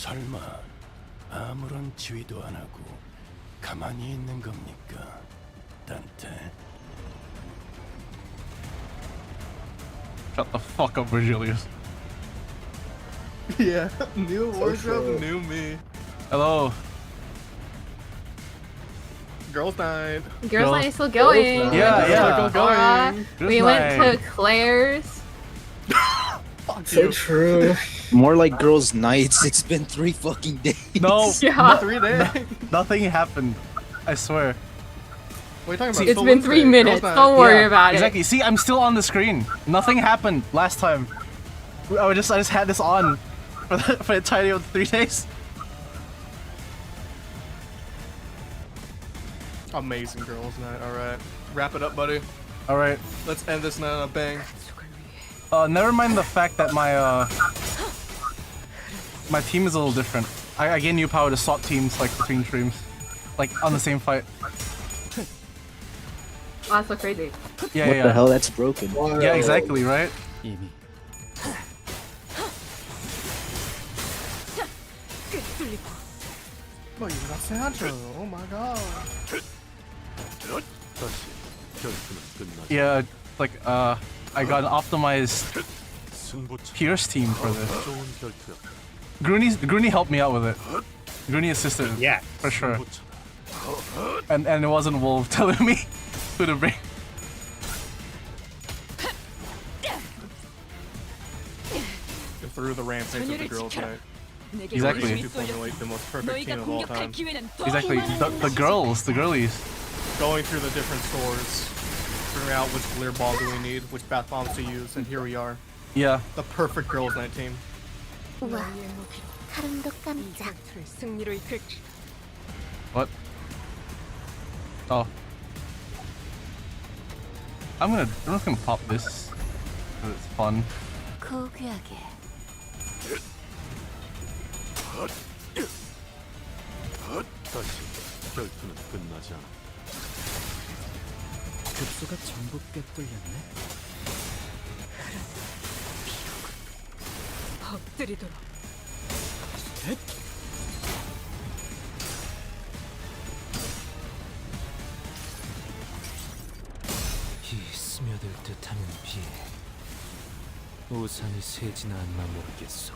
설마 아무런 지휘도 안 하고 가만히 있는 겁니까, 단테? Shut the fuck up, Virgilius. Yeah, new wardrobe, new me. Hello. Girls' night. Girls' night is still going. Yeah. Going. We went to Claire's. So true. More like girls' nights. It's been 3 fucking days. No, Yeah. 3 days. nothing happened. I swear. What are you talking about? It's So been 3 Wednesday, minutes. girls' night. Don't worry about Exactly. it. See, I'm still on the screen. Nothing happened last time. I just had this on for the entirety of the 3 days. Amazing girls' night. All right, wrap it up, buddy. All right. Let's end this night on a bang. Never mind the fact that my team is a little different. I gain new power to swap teams like between streams, like on the same fight. Oh, that's so crazy. Yeah, What yeah. the hell? That's broken. Yeah, exactly, right? Oh, you got Sandra. Oh my god. Yeah, like I got an optimized Pierce team for this. Grooney helped me out with it. Grooney assisted. Yeah. For sure. And it wasn't Wolf telling me who to bring. Through the ramp into the girls' night. Exactly. 2.08, the most perfect team of all time. Exactly. The girls, the girlies. Going through the different stores, figuring out which clear ball do we need, which bath bombs to use, and here we are. Yeah. The perfect girls' night team. 우와, 사람도 깜짝. What? Oh. I'm just gonna pop this. 'Cause it's fun. 고귀하게. 결투는 끝나지 않아. 급소가 전부 꿰뚫렸네. 엎드리도록. 이 스며들 듯하는 비에 우산이 새지나 않나 모르겠소.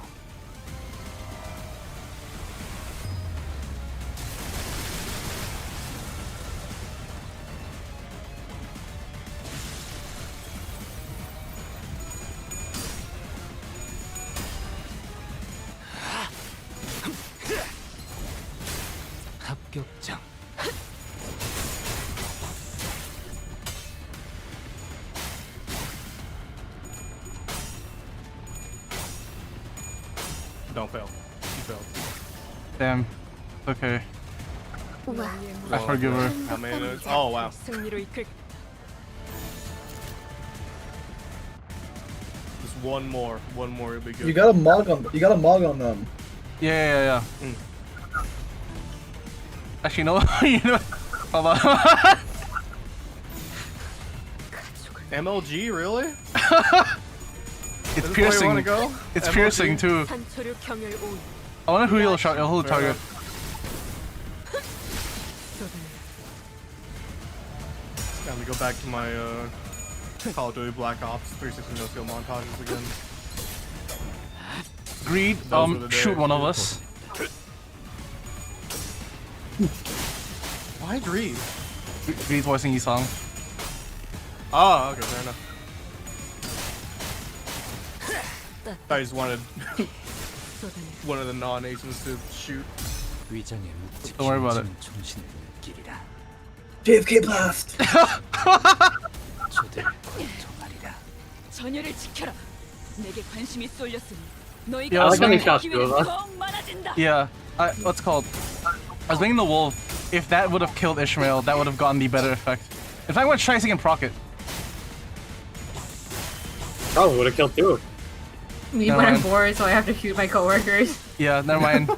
합격장. Don't fail. You failed. Damn. Okay. 우와, I forgive her. How many minutes? Oh wow. 승리로 이끌. Just one more. One more, it'll be good. You got a mug on them. Yeah. Mm. Actually, no. You know. Hold on. MLG, really? It's Is this where you piercing. wanna go? It's MLG? piercing too. 산초류 경혈 온. I wonder who he'll shot. He'll target. Let me go back to my Call of Duty Black Ops 360 no skill montages again. Greed. Those were the Shoot days. one of us. Why Greed? Greed voicing his song. Oh, okay, fair enough. I just wanted one of the non-Asians to shoot. 위장에 묵직 Don't worry about it. 정신을 길이라. JFK blast. 저들 고통하리라. 전열을 지켜라. 내게 관심이 쏠렸으니 너희가 Yeah, I was 기회는 thinking- 더욱 많아진다. Yeah. What's it called? I was thinking the wolf. If that would have killed Ishmael, that would have gotten the better effect. In fact, I'm gonna try seeing proc it. Probably would have killed too. Me Never when I'm mind. bored, so I have to shoot my coworkers. Yeah, never mind.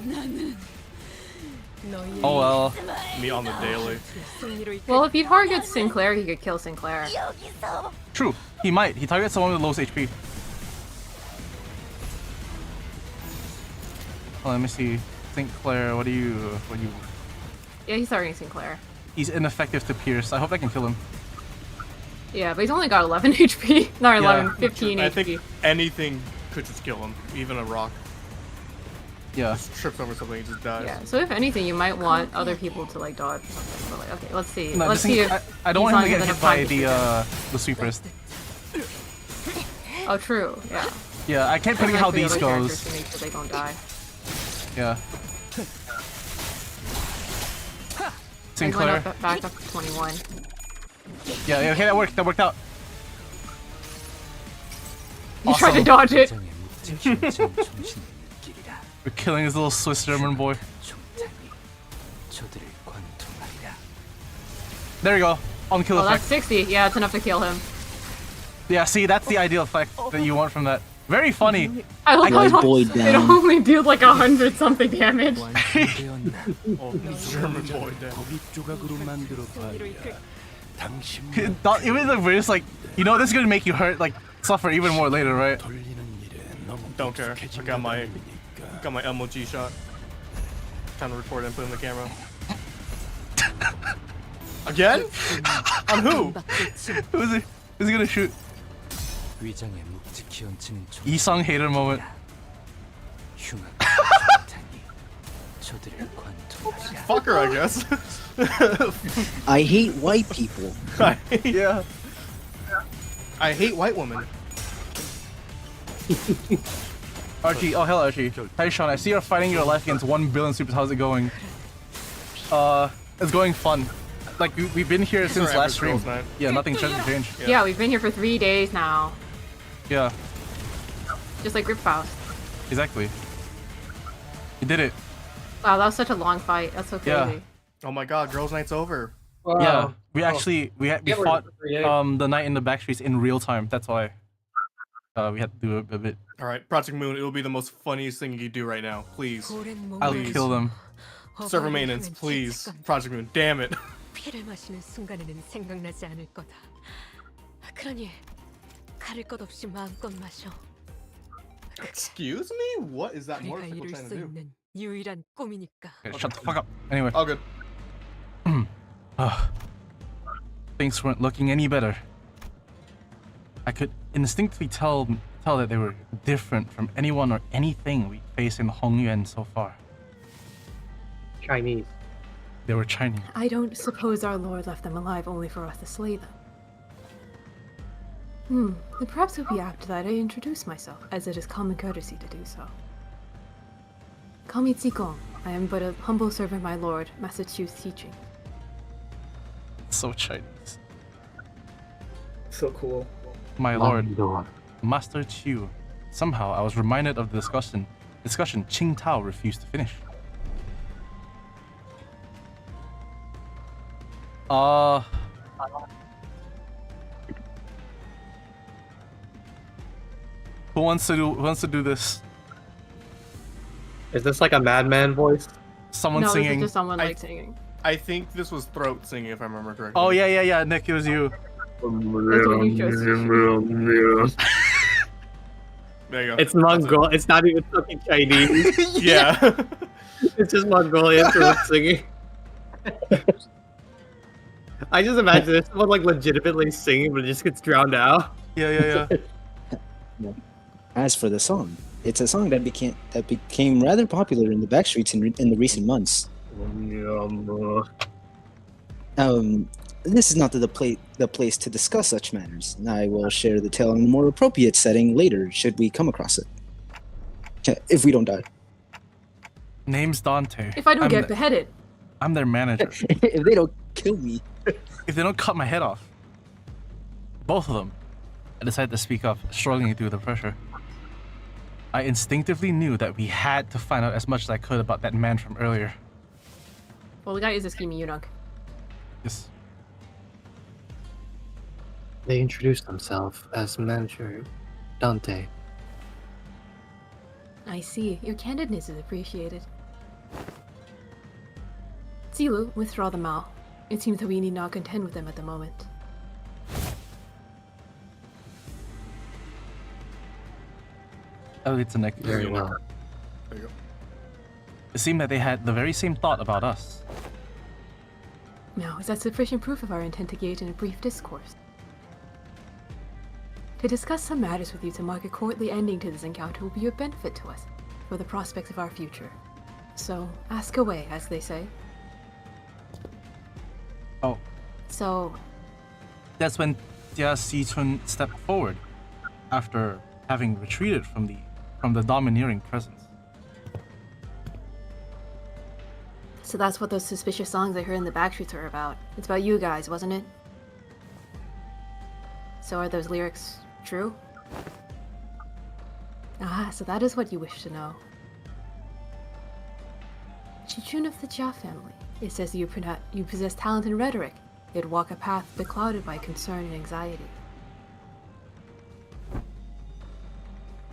Oh well. Me on the daily. 승리로 이끌. Well, if he targets Sinclair, he could kill Sinclair. True. He might. He targets someone with the lowest HP. Let me see. St. Clair, what do you? Yeah, he's targeting Sinclair. He's ineffective to pierce. I hope I can kill him. Yeah, but he's only got 11 HP. Not 11, 15 I HP. think anything could just kill him, even a rock. Yeah. Just trips over something, he just dies. Yeah, so if anything, you might want other people to like dodge something. But like, okay, let's see. No, Let's the thing see is, if I don't he's want him not to get given hit a by time to the sweepers. Oh, true. Yeah. Yeah, I can't predict how these goes. To make sure they don't die. Yeah. He Sinclair. went back up to 21. Yeah, yeah, okay, that worked. That worked out. You tried to Awesome. dodge it. 위장의 묵직한 정신을 느끼리라. We're killing this little Swiss German boy. 총탄이 저들을 관통하리라. There you go. On kill Oh, that's effect. 60. Yeah, it's enough to kill him. Yeah, see, that's the ideal effect that you want from that. Very funny. I love White how boy it down. only did like 100 something damage. 완성되었나? German boy dead. 고깃 조각으로 만들어 봐야. 당신 Even the British, like, you know, this is gonna make you hurt, like, suffer even more later, right? 돌리는 일에 너무 Don't care. I 익숙해진 got my 거니까. got my MOG shot. Trying to record and put in the camera. Again? On who? Who's he gonna shoot? 위장에 묵직히 얹힌 Isang hater moment. 흉악한 총탄이 저들을 관통하리라. Fucker, I guess. I hate white people. Yeah. I hate white women. Archie, oh hell Archie. Hey Sean, I see you're fighting your life against 1 billion supers. How's it going? It's going fun. Like we've been here since our last average stream. girls' night. Yeah, nothing changed. Yeah, we've been here for 3 days now. Yeah, Just like Grip Faust. exactly. You did it. Wow, that was such a long fight. That's so crazy. Yeah. Oh my god, girls' night's over. Yeah, we actually we Yeah, we're fought for 3 days. the night in the back streets in real time. That's why we had to do a bit. Alright, Project Moon, it will be the most funniest thing you can do right now. Please. I'll Please. kill them. Server maintenance, please. Project Moon, damn it. 피를 마시는 순간에는 생각나지 않을 거다. 그러니 가릴 것 없이 마음껏 마셔. Excuse me? What is that 우리가 motorcycle 이룰 trying 수 to do? 있는 유일한 꿈이니까. Okay, shut the fuck up. Anyway, All good. things weren't looking any better. I could instinctively tell that they were different from anyone or anything we faced in Hongyuan so far. Chinese. They were Chinese. I don't suppose our lord left them alive only for us to slay them. Then perhaps it would be apt that I introduce myself, as it is common courtesy to do so. Call me Zikong. I am but a humble servant, my lord, Master Chu's teaching. So Chinese. So cool. My lord, Master Chu. Somehow I was reminded of the discussion Qing Tao refused to finish. Who wants to do this? Is this like a madman voice? Someone no, singing. this is just someone I- like singing. I think this was throat singing, if I remember correctly. Oh yeah, Nick, it was you. That's what you chose. There you go. It's Mongol. It's not even fucking Chinese. Yeah. It's just Mongolian throat singing. I just imagine this someone like legitimately singing, but it just gets drowned out. Yeah. As for the song, it's a song that became rather popular in the backstreets in the recent months. This is not the place to discuss such matters. I will share the tale in a more appropriate setting later, should we come across it. If we don't die. Name's Dante. If I don't I'm get beheaded. I'm their manager. If they don't kill me. If they don't cut my head off. Both of them. I decided to speak up, struggling through the pressure. I instinctively knew that we had to find out as much as I could about that man from earlier. Well, the guy is a scheming eunuch. Yes. They introduced themselves as manager Dante. I see. Your candidness is appreciated. Zilu, withdraw the Mao. It seems that we need not contend with them at the moment. Oh, it's a neck. Very well. There you go. It seemed that they had the very same thought about us. Now, is that sufficient proof of our intent to engage in a brief discourse? To discuss some matters with you to mark a courtly ending to this encounter will be of benefit to us for the prospects of our future. So, ask away, as they say. Oh, So, that's when Jia Si-chun stepped forward after having retreated from the domineering presence. so that's what those suspicious songs I heard in the backstreets are about. It's about you guys, wasn't it? So are those lyrics true? Ah, so that is what you wish to know. Chichun of the Jia family. It says you possess talent in rhetoric, yet walk a path beclouded by concern and anxiety.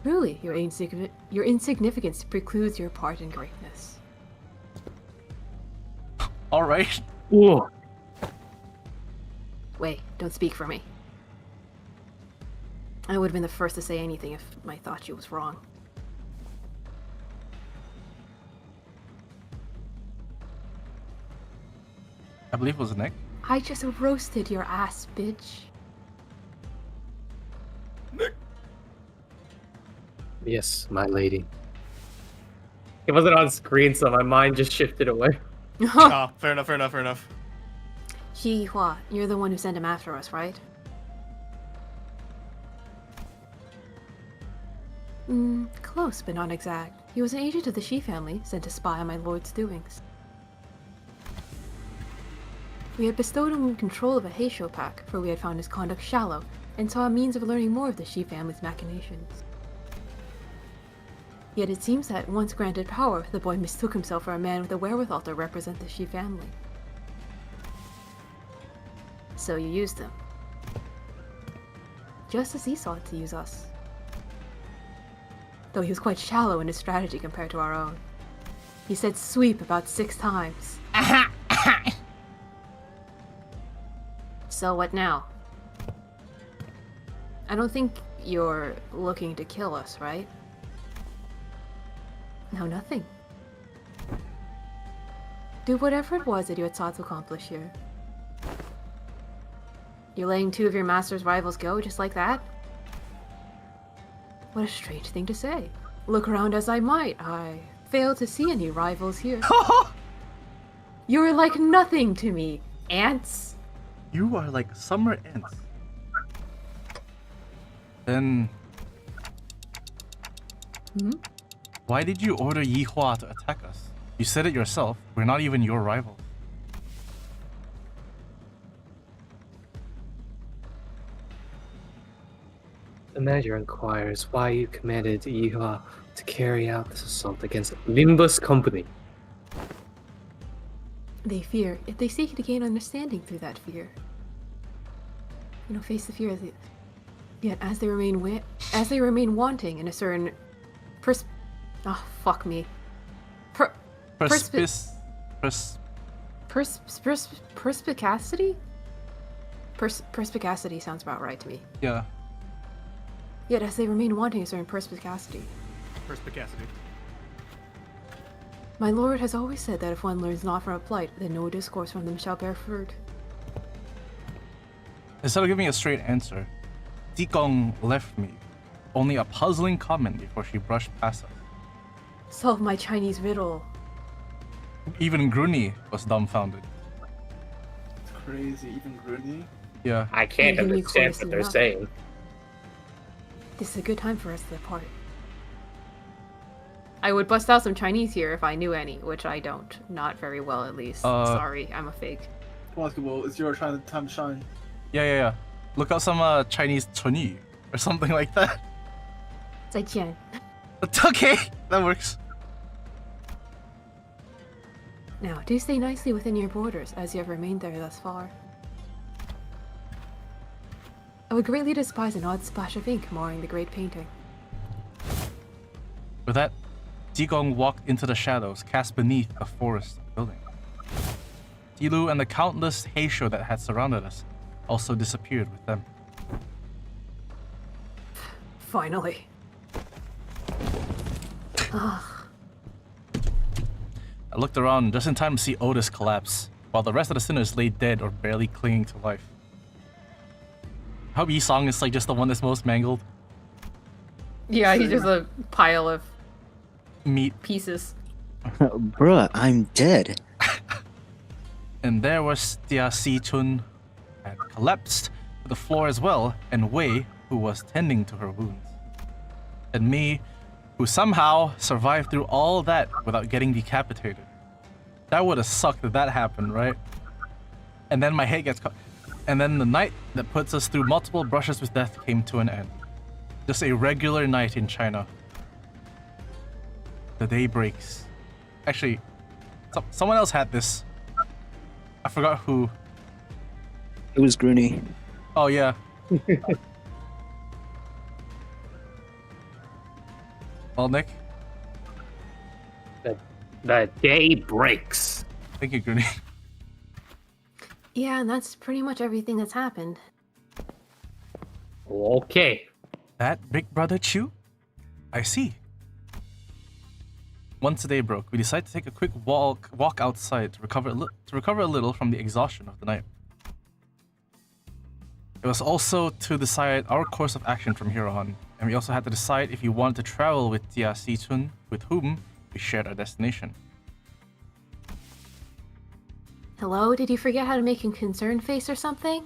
Truly, your insignificance precludes your part in greatness. All right. Whoa. Wait, don't speak for me. I would have been the first to say anything if I thought you was wrong. I believe it was Nick. I just roasted your ass, bitch. Yes, my lady. It wasn't on screen, so my mind just shifted away. Ah, fair enough, fair enough, fair enough. Ji Hua, you're the one who sent him after us, right? Close, but not exact. He was an agent of the Shi family, sent to spy on my lord's doings. We had bestowed him control of a Heisho pack, for we had found his conduct shallow, and saw a means of learning more of the Shi family's machinations. Yet it seems that, once granted power, the boy mistook himself for a man with a wherewithal to represent the Shi family. So you used him. Just as he sought to use us. Though he was quite shallow in his strategy compared to our own. He said sweep about 6 times. So what now? I don't think you're looking to kill us, right? No, nothing. Do whatever it was that you had sought to accomplish here. You're letting 2 of your master's rivals go just like that? What a strange thing to say. Look around as I might, I fail to see any rivals here. You're like nothing to me, ants. You are like summer ants. Then why did you order Yi Hua to attack us? You said it yourself. We're not even your rivals. The manager inquires why you commanded Yihua to carry out this assault against Limbus Company. They fear, if they seek to gain understanding through that fear. You know, face the fear of it. Yet as they remain wanting in a certain fuck me. Perspicacity? Perspicacity sounds about right to me. Yeah. Yet as they remain wanting a certain perspicacity. Perspicacity. My lord has always said that if one learns not from a plight, then no discourse from them shall bear fruit. Instead of giving a straight answer, Tikong left me only a puzzling comment before she brushed past us. Solve my Chinese riddle. Even Gruni was dumbfounded. It's crazy, even Gruni. Yeah. I can't Maybe understand Nicole's what they're enough. saying. This is a good time for us to depart. I would bust out some Chinese here if I knew any, which I don't. Not very well, at least. Sorry, I'm a fake. Possible, it's your time to shine. Yeah. Look up some Chinese 成语 or something like that. 再见. Okay, that works. Now, do stay nicely within your borders, as you have remained there thus far. I would greatly despise an odd splash of ink marring the great painting. With that, Jigong walked into the shadows cast beneath a forest building. Dilu and the countless Heisho that had surrounded us also disappeared with them. Finally. Ugh. I looked around just in time to see Otis collapse, while the rest of the sinners lay dead or barely clinging to life. I hope Yi-Song is like just the one that's most mangled. Yeah, he's just a pile of Meat. pieces. Bruh, I'm dead. And there was Tia Si-chun, had collapsed to the floor as well, and Wei, who was tending to her wounds. And me, who somehow survived through all that without getting decapitated. That would have sucked if that happened, right? And then my head gets caught. And then the night that puts us through multiple brushes with death came to an end. Just a regular night in China. The day breaks. Actually, someone else had this. I forgot who. It was Grooney. Oh, yeah. Well, Nick? The day breaks. Thank you, Grooney. Yeah, and that's pretty much everything that's happened. Okay. That Big Brother Chew? I see. Once the day broke, we decided to take a quick walk outside to recover a little from the exhaustion of the night. It was also to decide our course of action from here on, and we also had to decide if we wanted to travel with Tia Si-chun, with whom we shared our destination. Hello? Did you forget how to make a concerned face or something?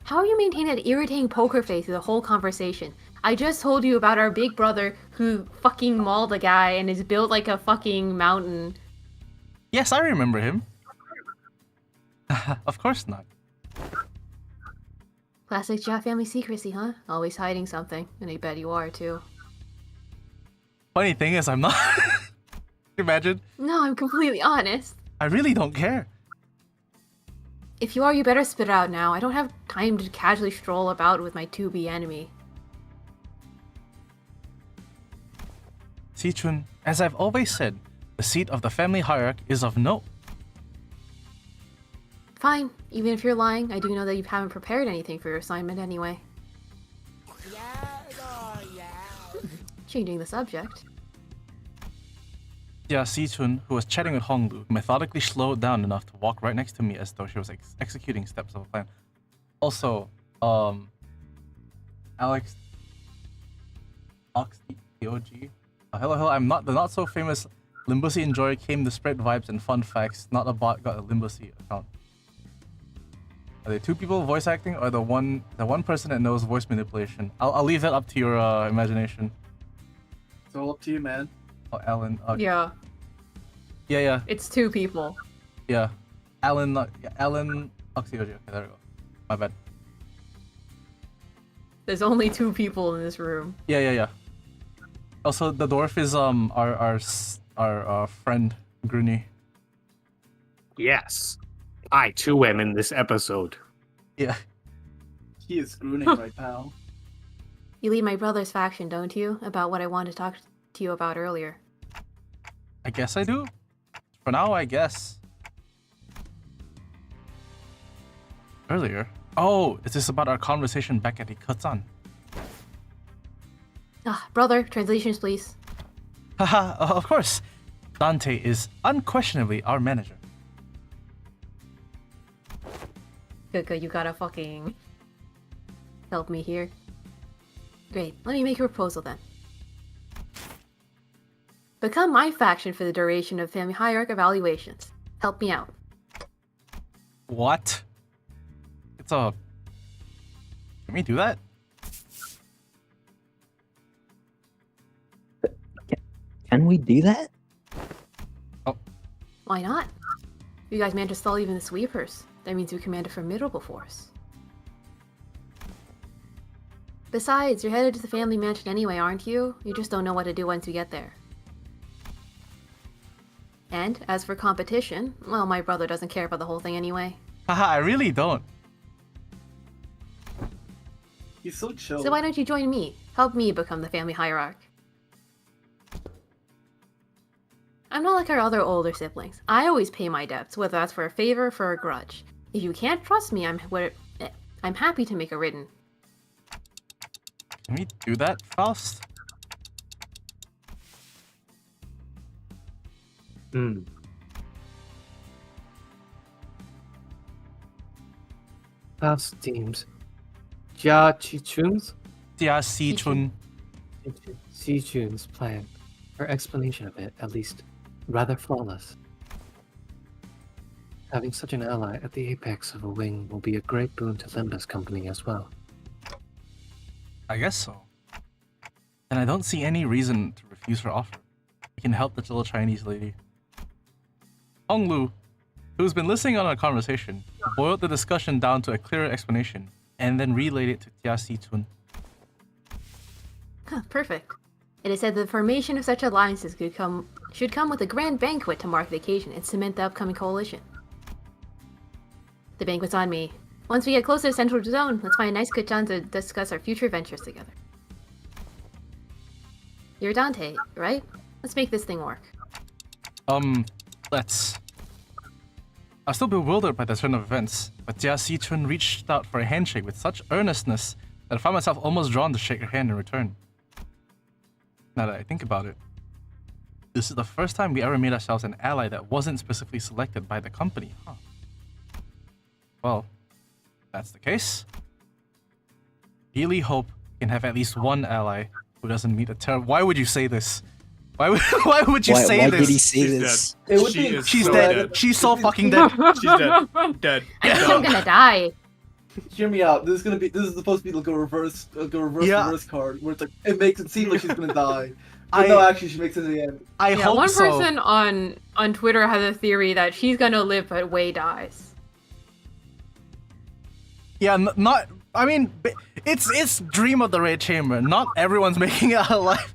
How are you maintaining that irritating poker face through the whole conversation? I just told you about our big brother who fucking mauled a guy and is built like a fucking mountain. Yes, I remember him. Of course not. Classic Jia family secrecy, huh? Always hiding something. And I bet you are, too. Funny thing is, I'm not. Imagine. No, I'm completely honest. I really don't care. If you are, you better spit it out now. I don't have time to casually stroll about with my to-be enemy. Si-chun, as I've always said, the seat of the family hierarchy is of note. Fine. Even if you're lying, I do know that you haven't prepared anything for your assignment anyway. Changing the subject. Yeah, Si-chun, who was chatting with Honglu, methodically slowed down enough to walk right next to me as though she was executing steps of a plan. Also, Alex, Ox, TOG. Hello, I'm not the not so famous Limbus enjoyer came to spread vibes and fun facts. Not a bot got a Limbus account. Are they two people voice acting, or the one person that knows voice manipulation? I'll leave that up to your imagination. It's all up to you, man. Oh, Alan. Yeah. Yeah. It's two people. Yeah. Alan. Alan. Oxyoji. Okay, there we go. My bad. There's only two people in this room. Yeah. Also, the dwarf is our friend Grooney. Yes. I too am in this episode. Yeah. He is screwing right now. You lead my brother's faction, don't you? About what I wanted to talk to you about earlier. I guess I do. For now, I guess. Earlier? Oh, is this about our conversation back at Ikutsan? Brother, translations please. Haha, of course. Dante is unquestionably our manager. Good, you gotta fucking help me here. Great, let me make a proposal then. Become my faction for the duration of family hierarchy evaluations. Help me out. What? Can we do that? Can we do that? Oh. Why not? You guys managed to stall even the sweepers. That means you command a formidable force. Besides, you're headed to the family mansion anyway, aren't you? You just don't know what to do once you get there. And, as for competition, well, my brother doesn't care about the whole thing anyway. Haha, I really don't. He's so chill. So why don't you join me? Help me become the family hierarch. I'm not like our other older siblings. I always pay my debts, whether that's for a favor or for a grudge. If you can't trust me, I'm happy to make a written. Can we do that, Faust? Hmm. Faust deems Jia Chichun's Jia Si Chun. Chun's plan, her explanation of it, at least, rather flawless. Having such an ally at the apex of a wing will be a great boon to Limbus Company as well. I guess so. And I don't see any reason to refuse her offer. We can help the little Chinese lady. Hong Lu, who's been listening on our conversation, boiled the discussion down to a clearer explanation, and then relayed it to Jia Si Chun. Huh, perfect. It is said the formation of such alliances should come with a grand banquet to mark the occasion and cement the upcoming coalition. The banquet's on me. Once we get closer to Central Zone, let's find a nice good time to discuss our future ventures together. You're Dante, right? Let's make this thing work. Let's. I'm still bewildered by the turn of events, but Jia Si Chun reached out for a handshake with such earnestness that I found myself almost drawn to shake her hand in return. Now that I think about it, this is the first time we ever made ourselves an ally that wasn't specifically selected by the company, huh? Well, if that's the case, really hope we can have at least one ally who doesn't meet a terrible. Why would you say this? Why would you say why this? did he say She's this? dead. It would She be- is She's so dead. She's so fucking dead. She's dead. Dead. I'm still gonna die. Hear me out. This is supposed to be like a reverse card where it's like it makes it seem like she's gonna die, but no, actually she makes it in the end. I Yeah, hope one so. person on Twitter has a theory that she's gonna live but Wei dies. Yeah, not. I mean, it's Dream of the Red Chamber. Not everyone's making it out alive.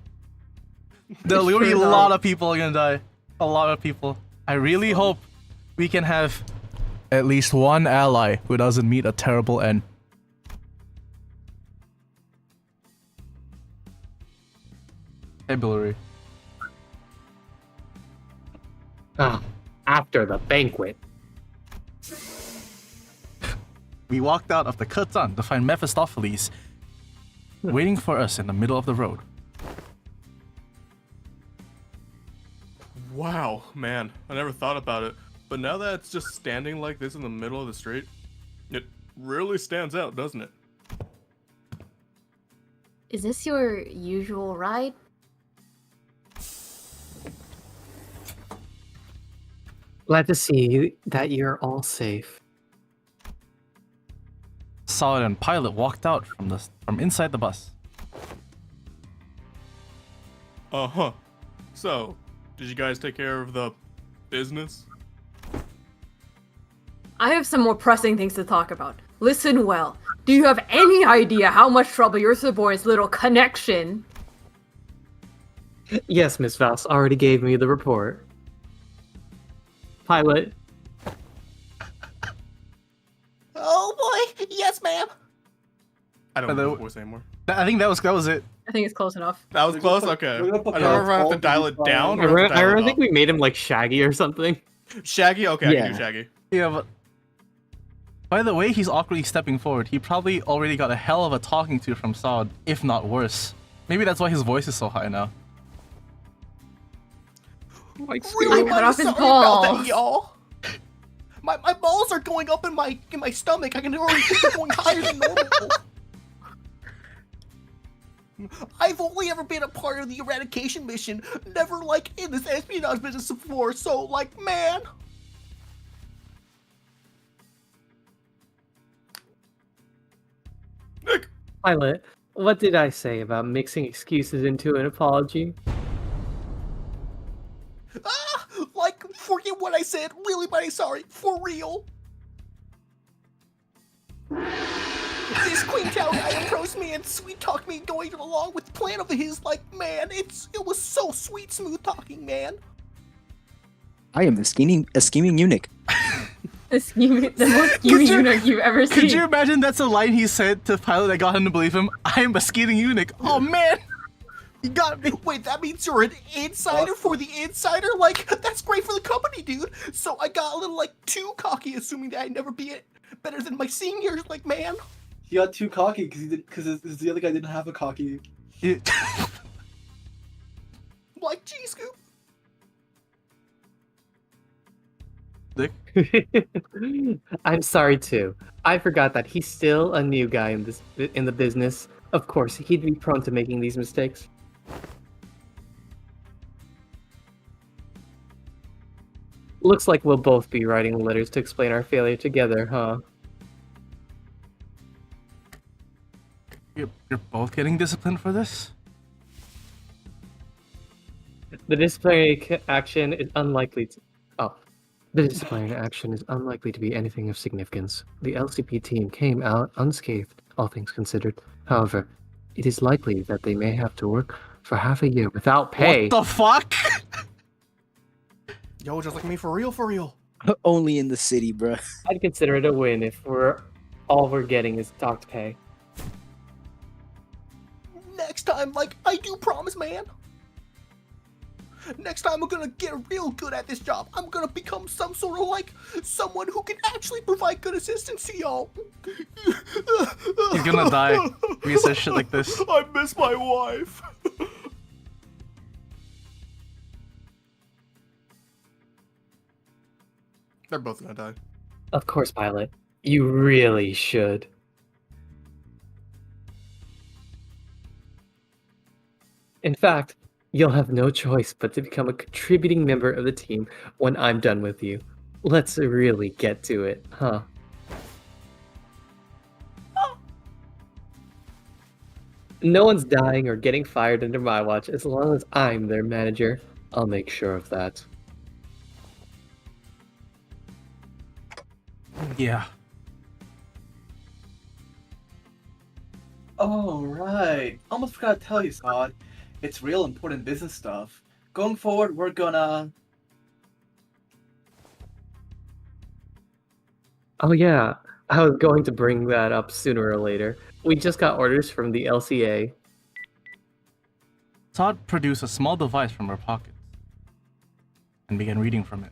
There'll be a lot of people are gonna die. A lot of people. I really hope we can have at least one ally who doesn't meet a terrible end. Hey, Billary. After the banquet. We walked out of the curtain to find Mephistopheles waiting for us in the middle of the road. Wow, man, I never thought about it. But now that it's just standing like this in the middle of the street, it really stands out, doesn't it? Is this your usual ride? Glad to see that you're all safe. Solid and Pilot walked out from inside the bus. Uh-huh. So, did you guys take care of the business? I have some more pressing things to talk about. Listen well. Do you have any idea how much trouble your subordinate's little connection? Yes, Miss Faust already gave me the report. Pilot. Oh boy, yes ma'am. I don't Hello. know the voice anymore. I think that was it. I think it's close enough. That was close? Okay. I don't know if I have to dial it down I, or have to dial it think up. we made him like Shaggy or something. Shaggy? Okay, I Yeah. can do Shaggy. Yeah, but by the way he's awkwardly stepping forward, he probably already got a hell of a talking to from Saud, if not worse. Maybe that's why his voice is so high now. Like, Really cut off his sorry about balls. that, y'all. My balls are going up in my stomach. I can already feel they're going higher than normal. I've only ever been a part of the eradication mission, never like in this espionage business before, so like, man. Nick. Pilot, what did I say about mixing excuses into an apology? Ah, like, forget what I said. Really, mighty sorry. For real. This Queen Cow guy approached me and sweet talked me going along with the plan of his. Like, man, it was so sweet, smooth talking, man. I am a scheming eunuch. The most scheming eunuch you've ever seen. Could you imagine that's a line he said to Pilot that got him to believe him? I'm a skating eunuch. Oh man! You got me. Wait, that means you're an insider for the insider? Like, that's great for the company, dude. So I got a little, like, too cocky, assuming that I'd never be it better than my seniors. Like, man. He got too cocky because the other guy didn't have a cocky. Like, G-Scoop. Dick? I'm sorry too. I forgot that he's still a new guy in the business. Of course, he'd be prone to making these mistakes. Looks like we'll both be writing letters to explain our failure together, huh? You're both getting disciplined for this? The disciplinary action is unlikely to... Oh. The disciplinary action is unlikely to be anything of significance. The LCP team came out unscathed, all things considered. However, it is likely that they may have to work for half a year without pay. What the fuck? Yo, just like me for real. Only in the city, bruh. I'd consider it a win if all we're getting is docked pay. Next time, like, I do promise, man. Next time I'm gonna get real good at this job. I'm gonna become some sort of, like, someone who can actually provide good assistance to y'all. He's gonna die. He says shit like this. I miss my wife. They're both gonna die. Of course, Pilot. You really should. In fact, you'll have no choice but to become a contributing member of the team when I'm done with you. Let's really get to it, huh? No one's dying or getting fired under my watch as long as I'm their manager. I'll make sure of that. Yeah. Oh, right. Almost forgot to tell you, Sod. It's real important business stuff. Going forward, we're gonna... Oh yeah, I was going to bring that up sooner or later. We just got orders from the LCA. Todd produced a small device from her pocket and began reading from it.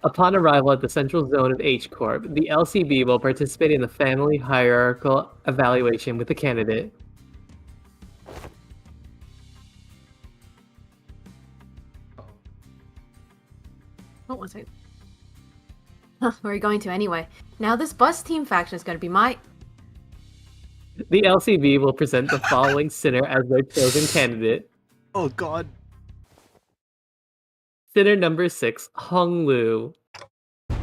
Upon arrival at the central zone of H Corp, the LCB will participate in the family hierarchical evaluation with the candidate. What was it? Huh, where are you going to anyway? Now this bus team faction is going to be my... The LCB will present the following sinner as their chosen candidate. Oh god. Sinner number 6, Hong Lu.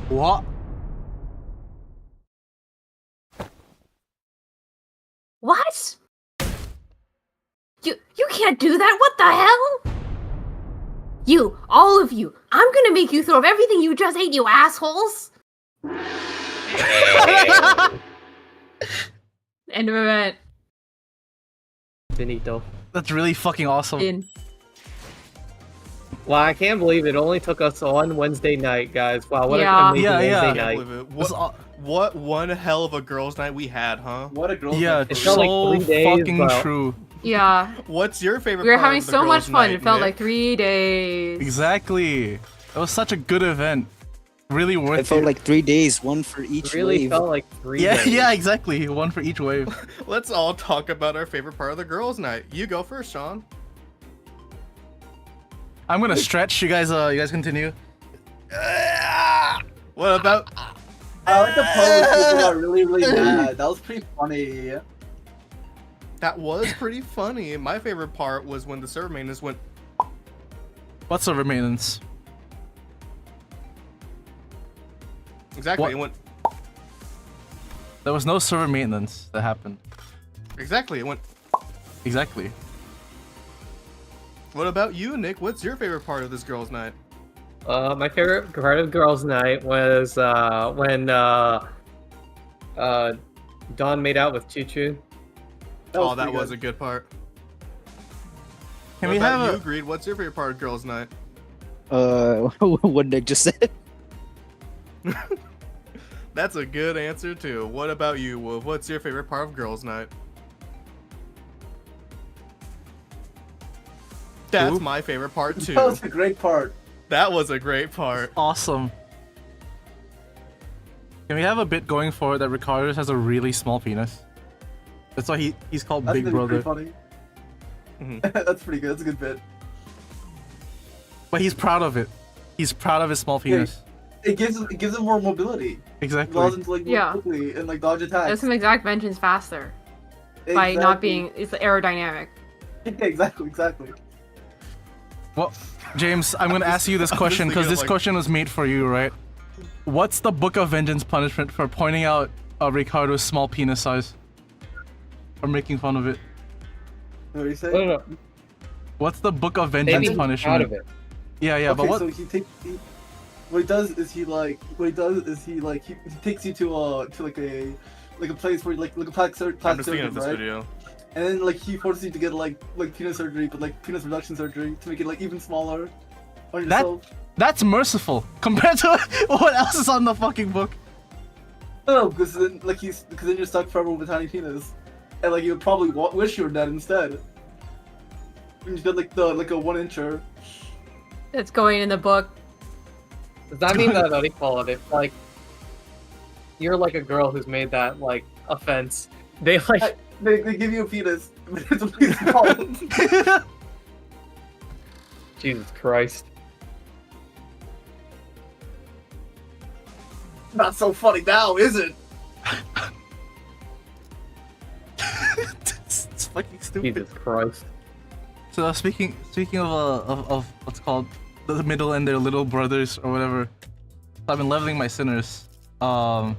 What? What? You can't do that, what the hell? You, all of you, I'm gonna make you throw up everything you just ate, you assholes! End of event. Benito. That's really fucking awesome. In. Wow, I can't believe it only took us one Wednesday night, guys. Wow, what Yeah. an amazing Wednesday I night. can't believe it. What one hell of a girls' night we had, huh? What a girl. Yeah, It it's felt so like 3 days, fucking but- true. Yeah. What's your favorite We were part having of the so much girls' fun, night, it felt Nick? like 3 days. Exactly. It was such a good event. Really worth It felt it. like 3 days, one for each Really wave. felt like 3 Yeah, days. yeah, exactly. One for each wave. Let's all talk about our favorite part of the girls' night. You go first, Sean. I'm gonna stretch. You guys continue. What about? I like the pose people got really, really mad. That was pretty funny. That was pretty funny. My favorite part was when the server maintenance went. What's server maintenance? Exactly. What? It went. There was no server maintenance that happened. Exactly. It went. Exactly. What about you, Nick? What's your favorite part of this girls' night? My favorite part of girls' night was when Dawn made out with Choo Choo. Oh, that was a good part. Can What we about have you, a... Greed? What's your favorite part of girls' night? What Nick just said. That's a good answer too. What about you, Wolf? What's your favorite part of girls' night? That's Ooh. my favorite part too. That was a great part. That was a great part. Awesome. Can we have a bit going forward that Ricardo has a really small penis? That's why he's called That's Big gonna be Brother. pretty funny. That's pretty good. That's a good bit. But he's proud of it. He's proud of his small penis. It gives him more mobility. Exactly. Allows him to like move quickly and like dodge attacks. Does some exact vengeance faster by not being it's aerodynamic. Exactly. Well, James, I'm gonna ask you this question because this question was made for you, right? What's the Book of Vengeance punishment for pointing out Ricardo's small penis size? Or making fun of it? What do you say? No. What's the Book of Vengeance punishment? Out of it. Yeah, Okay, but what? So what he does is he takes you to like a place where like a plastic surgery, right? Video. And then like he forces you to get like penis surgery, but like penis reduction surgery to make it like even smaller on yourself. That's merciful compared to what else is on the fucking book. No, because then you're stuck forever with a tiny penis, and like you would probably wish you were dead instead. You got like a 1-incher. It's going in the book. Does that mean that what do you call it? If like you're like a girl who's made that like offense, they like they give you a penis. It's a penis called. Jesus Christ. Not so funny now, is it? It's fucking stupid. Jesus Christ. So speaking of what's called the middle and their little brothers or whatever, I've been leveling my sinners. What's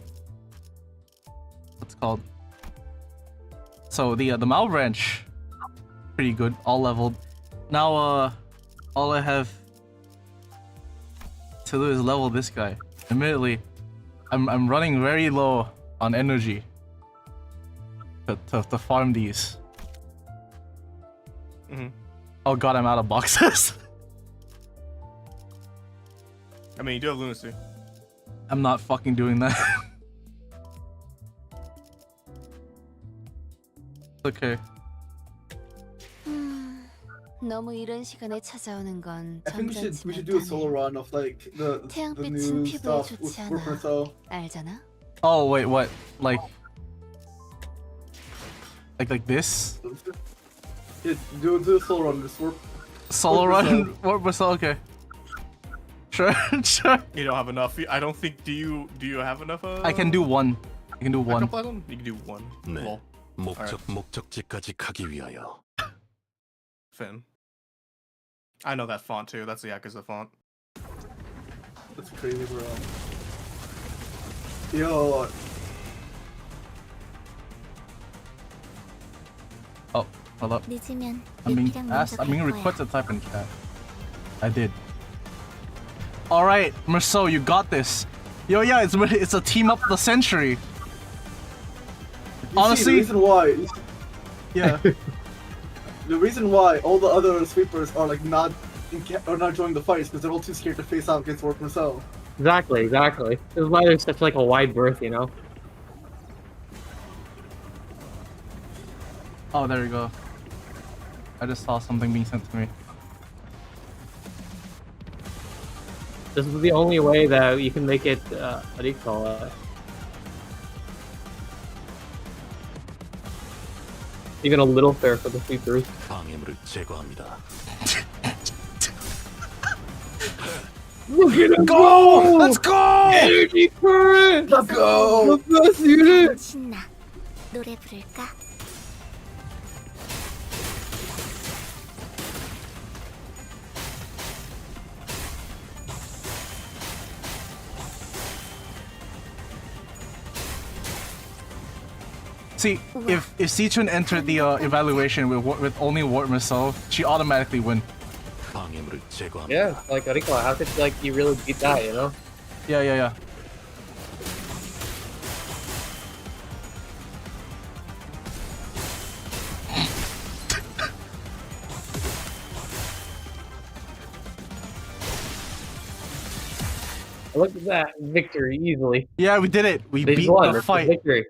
it called? So the Mal branch, pretty good, all leveled. Now all I have to do is level this guy. Admittedly, I'm running very low on energy to farm these. Mm-hmm. Oh god, I'm out of boxes. I mean, you do have lunacy. I'm not fucking doing that. Okay. 너무 이런 시간에 찾아오는 건 I think we should do a solo run of like the 태양빛은 new 피부에 stuff 좋지 with 않아. Worker. 알잖아? Oh wait, what? Like this? Yeah, do a solo run. Just work. Solo run? What was okay? Sure, sure. You don't have enough. I don't think. Do you have enough? I can do one. I can do one. Ectoplasm? You can do one. 네. Well, 목적지까지 가기 위하여. Finn. I know that font too. That's the Yakuza font. That's crazy, bro. Yo. Oh, hold up. 늦으면 I'm being 리피랑 asked. 먼저 I'm being 갈 거야. requested to type in chat. I did. All right, Merceau, you got this. Yo, yeah, it's a team up of the century. Honestly, the reason why. Yeah. The reason why all the other sweepers are like not joining the fights because they're all too scared to face out against Work themselves. Exactly. This is why there's such like a wide berth, you know? Oh, there you go. I just saw something being sent to me. This is the only way that you can make it, what do you call it? Even a little fair for the sweepers. 방해물을 제거합니다. Look at him go! Let's go! Energy current! Let's go! The best unit! 신나. 노래 부를까? See, if Sichun entered the evaluation with only Wart Merceau, she automatically win. 방해물을 제거합니다. Yeah, like, Ariko, how could like you really beat that, you know? Yeah. Look at that victory easily. Yeah, we did it. We They beat won. the It's a fight. victory.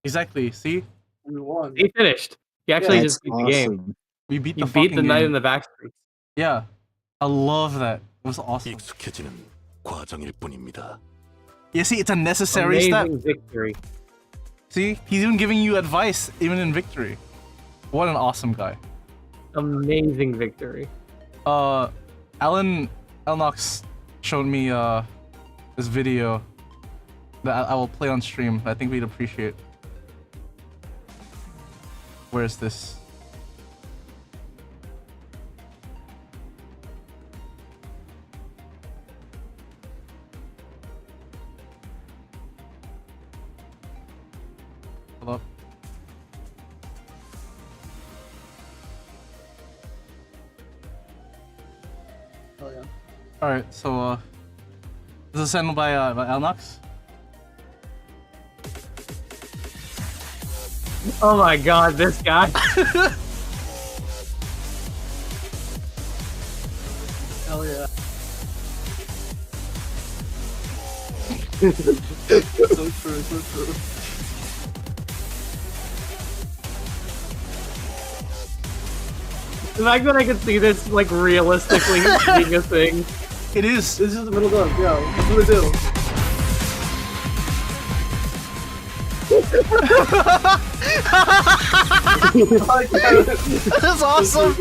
Exactly. See, We won. He finished. He actually That's just beat the game. awesome. we beat You the beat fucking the knight game. in the back streets. Yeah, I love that. It was awesome. 익숙해지는 과정일 뿐입니다. Yeah, see, it's a necessary step. Amazing victory. See, he's even giving you advice, even in victory. What an awesome guy. Amazing victory. Alan Elnox showed me this video that I will play on stream. I think we'd appreciate. Where is this? Hold up. Oh yeah. All right, so this is sent by Elnox. Oh my god, this guy. Hell yeah. So true, so true. The fact that I can see this like realistically being a thing. It is. This is the middle dunk, yeah. That's what I do. That's awesome.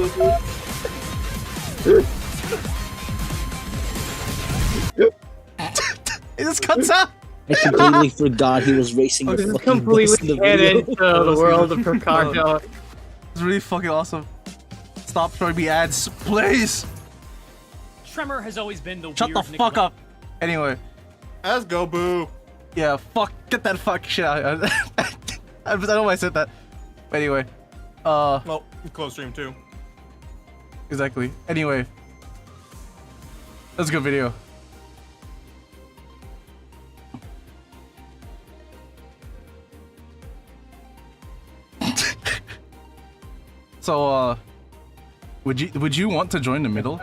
It just cuts out. I completely forgot he was racing the This is fucking completely bus in the canon video. to the world of Ricardo. It's really fucking awesome. Stop showing me ads, please. Tremor has always been the Shut the weird fuck up. Anyway. Let's go, boo. Yeah, fuck. Get that fuck shit out. I don't know why I said that. But anyway. Well, close stream too. Exactly. Anyway. That's a good video. So, would you want to join the middle?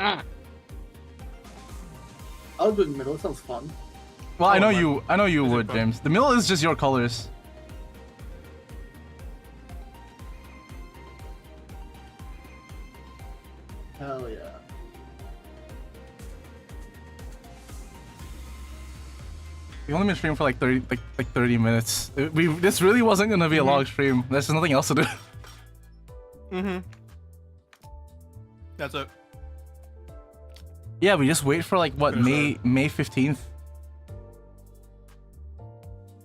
I'll do it in the middle, it sounds fun. Well, I know you would, James. The middle is just your colors. Hell yeah. We only been streaming for like 30 minutes. This really wasn't gonna be a long stream. There's just nothing else to do. That's it. Yeah, we just wait for like what, May 15th.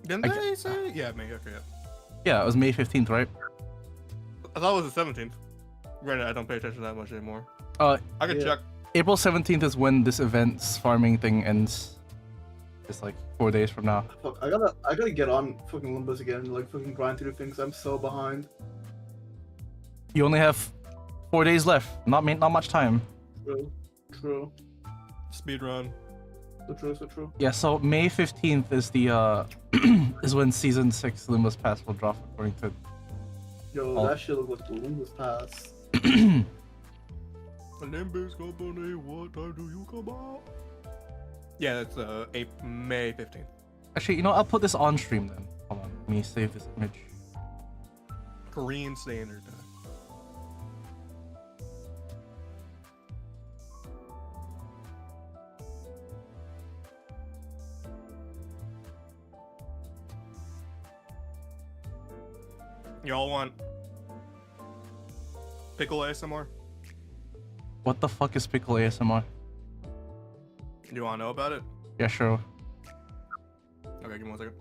Didn't they say? Yeah, May. Okay. Yeah. Yeah, it was May 15th, right? I thought it was the 17th. Granted, I don't pay attention that much anymore. I could check. April 17th is when this event's farming thing ends. It's like 4 days from now. Fuck, I gotta get on fucking Limbus again and like fucking grind through things. I'm so behind. You only have 4 days left. Not much time. True. Speed run. So true. Yeah, so May 15th is the is when season 6 Limbus Pass will drop according to. Yo, that shit looks like the Limbus Pass. Limbus Company, what time do you come out? Yeah, that's May 15th. Actually, you know, I'll put this on stream then. Hold on, let me save this image. Korean Standard Time. Y'all want pickle ASMR? What the fuck is pickle ASMR? Do you want to know about it? Yeah, sure. Okay, give me 1 second.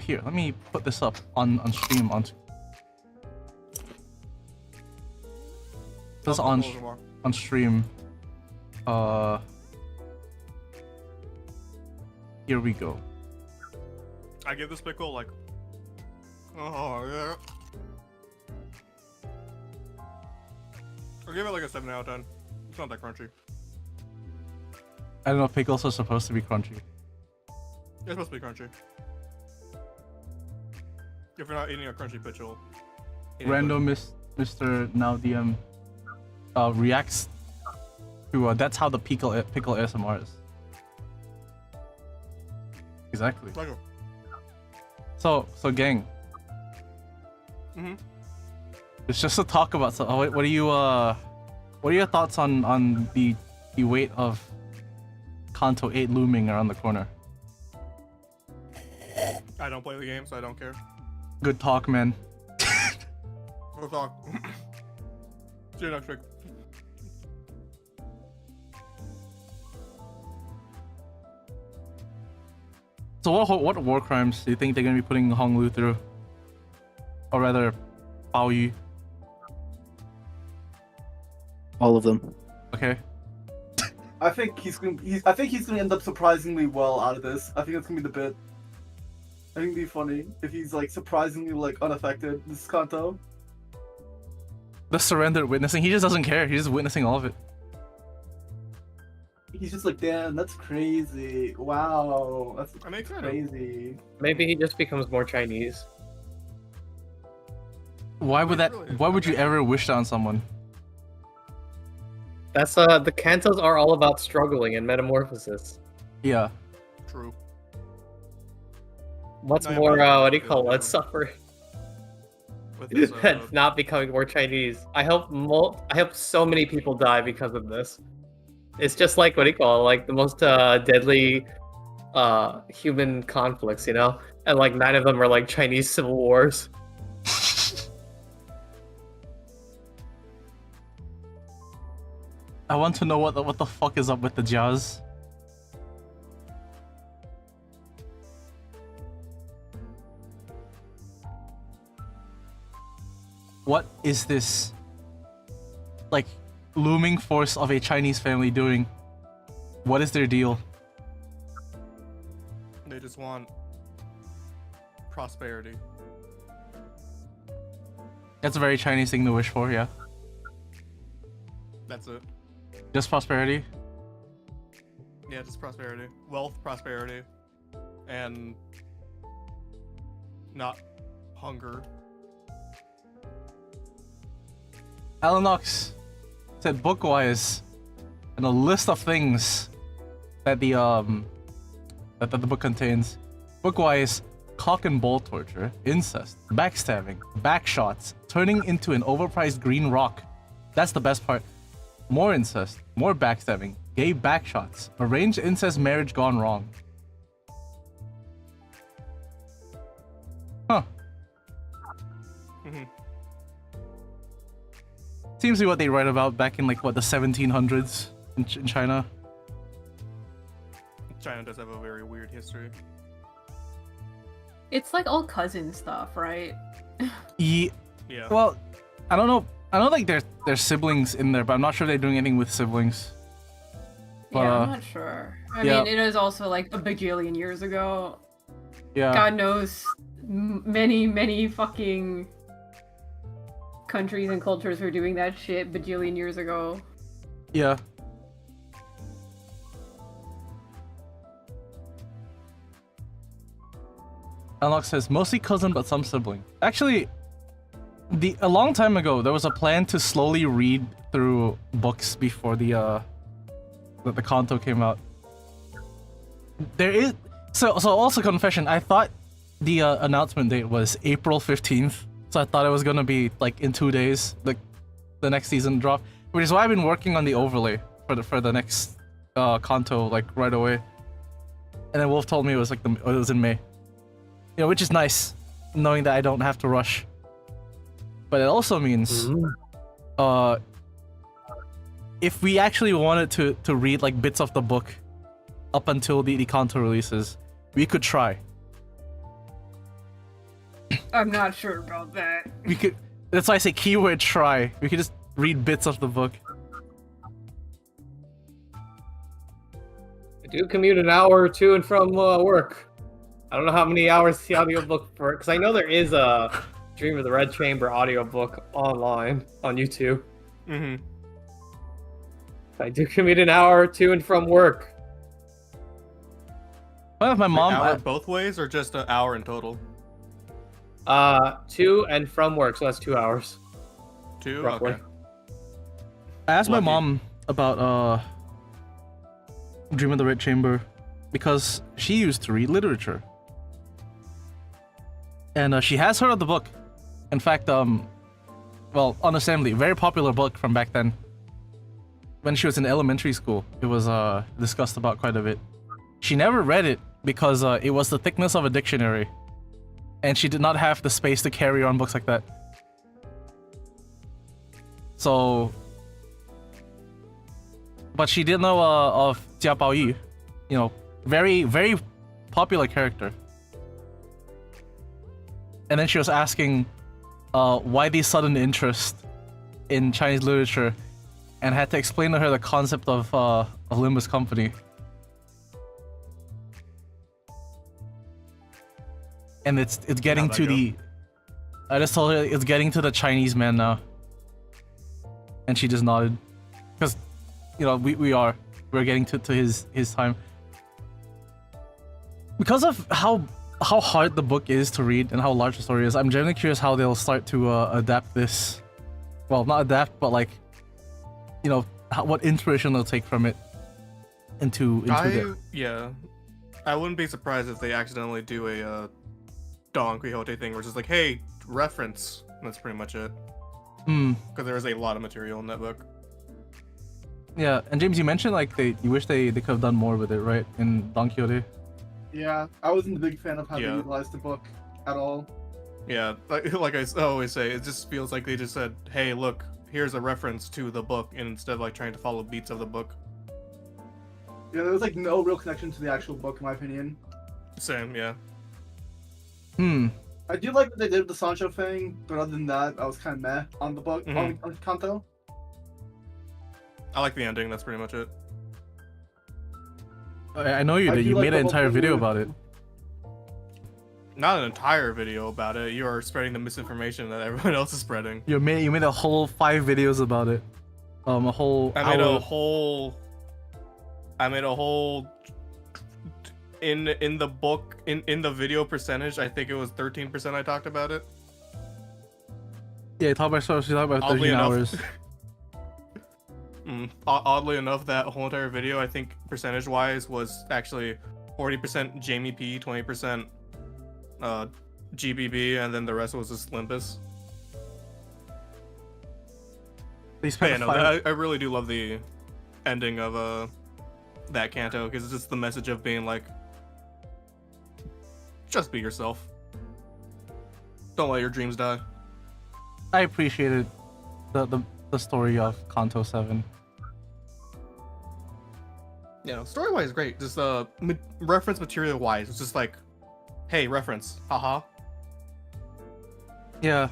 Here, let me put this up on stream on. This on stream. Here we go. I give this pickle like, oh yeah. I'll give it like a 7 out of 10. It's not that crunchy. I don't know if pickles are supposed to be crunchy. It's supposed to be crunchy. If you're not eating a crunchy pickle. Random Mr. Now DM reacts to that's how the pickle ASMR is. Exactly. So gang. It's just to talk about. So, what are your thoughts on the weight of Kanto 8 looming around the corner? I don't play the game, so I don't care. Good talk, man. Good talk. See you next week. So what war crimes do you think they're gonna be putting Hong Lu through? Or rather, Bao Yu? All of them. Okay. I think he's gonna end up surprisingly well out of this. I think it's gonna be the bit. I think it'd be funny if he's like surprisingly like unaffected. This Kanto. The surrendered witnessing. He just doesn't care. He's just witnessing all of it. He's just like, damn, that's crazy. Wow, that's kind crazy. Maybe he just becomes more Chinese. Why would that? Why would you ever wish that on someone? That's the Kantos are all about struggling and metamorphosis. Yeah. True. What's No, more, but- what do you call it? Suffering. With this, That's not becoming more Chinese. I hope so many people die because of this. It's just like, what do you call it? Like the most deadly human conflicts, you know? And like 9 of them are like Chinese civil wars. I want to know what the fuck is up with the jazz. What is this, like, looming force of a Chinese family doing? What is their deal? They just want prosperity. That's a very Chinese thing to wish for, yeah. That's it. Just prosperity? Yeah, just prosperity. Wealth, prosperity. And not hunger. Alan Knox said bookwise, and a list of things that the that the book contains. Bookwise, cock and ball torture, incest, backstabbing, backshots, turning into an overpriced green rock. That's the best part. More incest, more backstabbing, gay backshots, arranged incest marriage gone wrong. Huh. Mm-hmm. Seems to be what they write about back in like what, the 1700s in China. China does have a very weird history. It's like all cousin stuff, right? Yeah. Well, I don't know. I know like there's siblings in there, but I'm not sure they're doing anything with siblings. But, Yeah, I'm not sure. I yeah. mean, it is also like a bajillion years ago. Yeah. God knows, many fucking countries and cultures were doing that shit bajillion years ago. Yeah. Unlock says mostly cousin, but some sibling. Actually, a long time ago there was a plan to slowly read through books before the Kanto came out. There is so also confession. I thought the announcement date was April 15th, so I thought it was gonna be like in 2 days, like the next season drop, which is why I've been working on the overlay for the next Kanto like right away. And then Wolf told me it was like it was in May. You know, which is nice, knowing that I don't have to rush. But it also means, if we actually wanted to read like bits of the book up until the Kanto releases, we could try. I'm not sure about that. We could. That's why I say keyword try. We could just read bits of the book. I do commute an hour to and from work. I don't know how many hours the audiobook for it, because I know there is a Dream of the Red Chamber audiobook online on YouTube. Mm-hmm. I do commute an hour to and from work. Well, if my mom... An hour both ways, or just an hour in total? To and from work, so that's 2 hours. 2? Roughly. Okay. I asked Lucky. my mom about Dream of the Red Chamber because she used to read literature. And she has heard of the book. In fact, well, understandably, very popular book from back then. When she was in elementary school, it was discussed about quite a bit. She never read it because it was the thickness of a dictionary. And she did not have the space to carry on books like that. So... But she did know of Jia Baoyu. You know, very, very popular character. And then she was asking why the sudden interest in Chinese literature, and had to explain to her the concept of Limbus Company. And it's getting to the. I just told her it's getting to the Chinese man now. And she just nodded, because, you know, we're getting to his time. Because of how hard the book is to read and how large the story is, I'm genuinely curious how they'll start to adapt this. Well, not adapt, but like, you know, what inspiration they'll take from it into yeah, I wouldn't be surprised if they accidentally do a Don Quixote thing, where it's just like, hey, reference. And that's pretty much it. Because there is a lot of material in that book. Yeah, and James, you mentioned like you wish they could have done more with it, right? In Don Quixote. Yeah, I wasn't a big fan of how they utilized the book at all. Yeah, like I always say, it just feels like they just said, hey, look, here's a reference to the book, and instead of like trying to follow beats of the book. Yeah, there was like no real connection to the actual book, in my opinion. Same, yeah. I do like that they did the Sancho thing, but other than that, I was kind of meh on the book, on Kanto. I like the ending, that's pretty much it. I know you did. You made an entire video about it. Not an entire video about it. You are spreading the misinformation that everyone else is spreading. You made a whole 5 videos about it. I made a whole in the book in the video percentage. I think it was 13% I talked about it. Yeah, you talked about 13 hours. Oddly enough, that whole entire video, I think percentage-wise, was actually 40% Jamie P, 20% GBB, and then the rest was just Limbus. I really do love the ending of that canto, because it's just the message of being like, just be yourself. Don't let your dreams die. I appreciated the story of Kanto 7. Yeah, no, story-wise, great. Just reference material-wise, it's just like, hey, reference, haha. Yeah.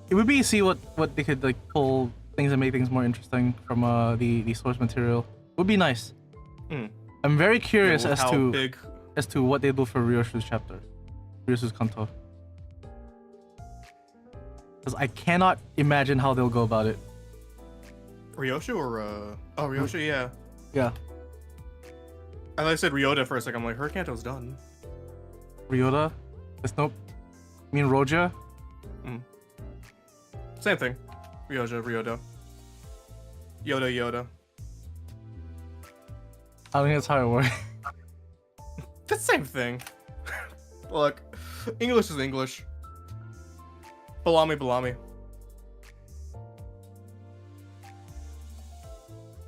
It would be to see what they could like pull things and make things more interesting from the source material. It would be nice. I'm very curious as to what they do for Ryoshu's chapter, Ryoshu's Kanto. Because I cannot imagine how they'll go about it. Ryoshu or Ryoshu, yeah. Yeah. I thought I said Ryota for a second. I'm like, her canto's done. Ryota? It's no. I mean Roja? Same thing. Ryota. Yoda. I think that's how it works. The same thing. Look, English is English. Balami.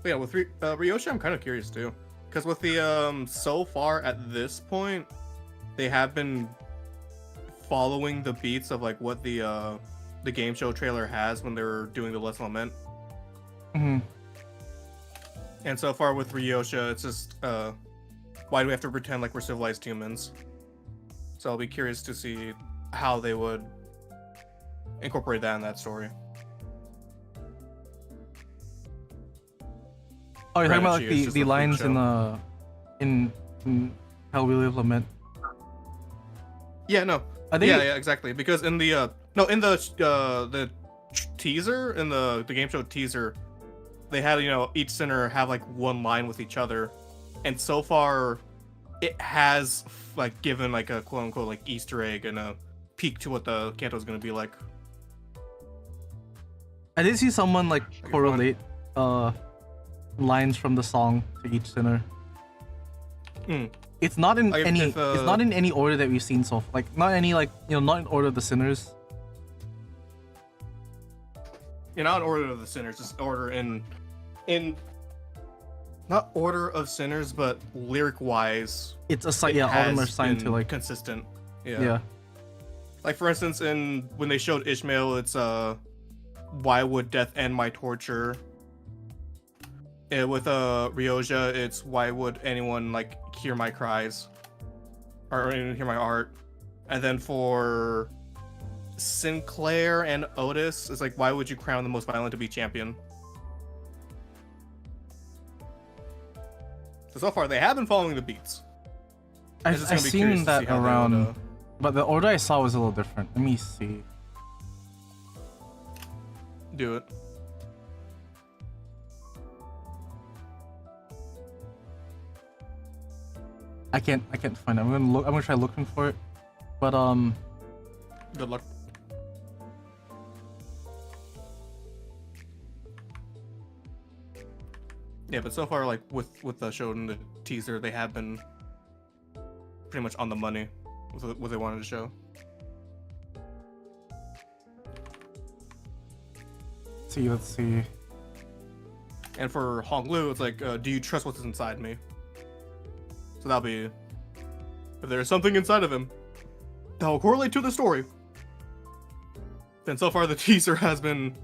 But yeah, with Ryosha, I'm kind of curious too, because with the so far at this point, they have been following the beats of like what the game show trailer has when they were doing the Let's Lament. And so far with Ryosha, it's just why do we have to pretend like we're civilized humans? So I'll be curious to see how they would incorporate that in that story. Oh, you're talking about like the lines in How We Live Lament. Yeah, no. Yeah, exactly. Because in the teaser, in the game show teaser, they had, you know, each sinner have like one line with each other, and so far it has like given like a quote unquote like Easter egg and a peek to what the canto is going to be like. I did see someone like correlate lines from the song to each sinner. It's not in it's not in any order that we've seen so far. Like not any like, you know, not in order of the sinners. Yeah, not in order of the sinners, just order in not order of sinners, but lyric wise. It's all of them are assigned to like consistent. Yeah. Like for instance, when they showed Ishmael, it's why would death end my torture? With Ryoja, it's why would anyone like hear my cries or even hear my art? And then for Sinclair and Otis, it's like why would you crown the most violent to be champion? So far they have been following the beats. I've seen that around, but the order I saw was a little different. Let me see. Do it. I can't find it. I'm gonna try looking for it. But good luck. Yeah, but so far, like with the show and the teaser, they have been pretty much on the money with what they wanted to show. Let's see. And for Hong Lu, it's like, do you trust what's inside me? So that'll be, if there's something inside of him that will correlate to the story, then so far the teaser has been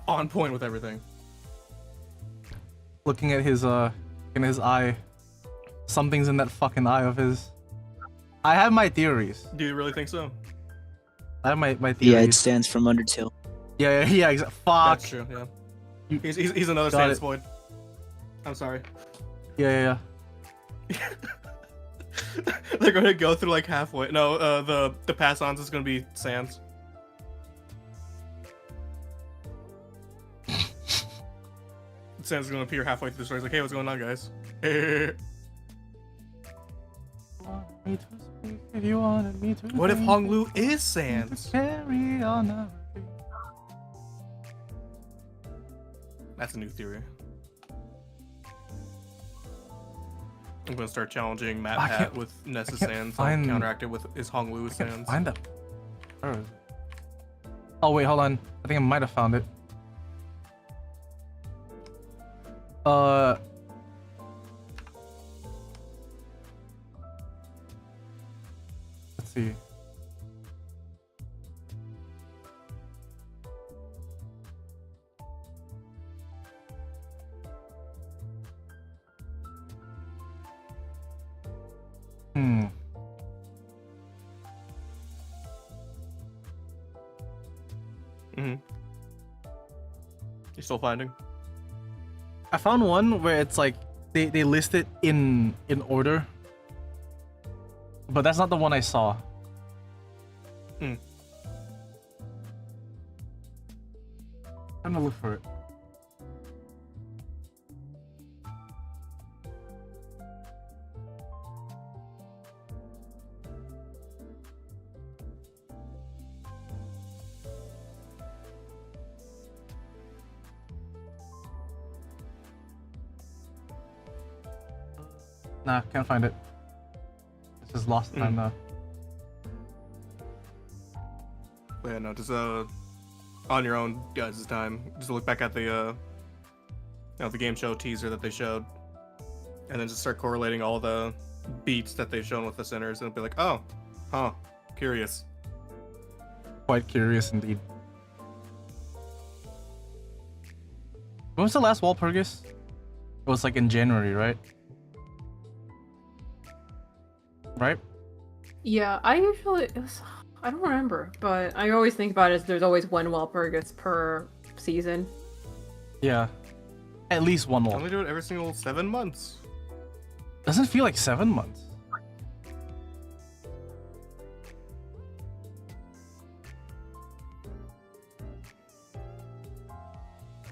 on point with everything. Looking at his in his eye, something's in that fucking eye of his. I have my theories. Do you really think so? I have my theories. Yeah, it stands from Undertale. Yeah, exactly. Fuck. That's true. Yeah. He's another Sans Void. I'm sorry. Yeah. They're gonna go through like halfway. No, the pass-ons is gonna be Sans. Sans is gonna appear halfway through the story. He's like, hey, what's going on, guys? What if Hong Lu is Sans? That's a new theory. I'm gonna start challenging Matt Pat with Nessa Sans. I'll counteract it with is Hong Lu Sans. Find that. Where is it? Oh wait, hold on. I think I might have found it. Let's see. You still finding? I found one where it's like they list it in order, but that's not the one I saw. I'm gonna look for it. Nah, can't find it. This is lost time now. Yeah, no, just on your own, guys, this time. Just look back at the the game show teaser that they showed, and then just start correlating all the beats that they've shown with the centers, and be like, oh, huh, curious. Quite curious indeed. When was the last Walpurgis? It was like in January, right? Right? Yeah, I don't remember, but I always think about it as there's always one Walpurgis per season. Yeah. At least one Only do it every single 7 months. Doesn't feel like 7 months.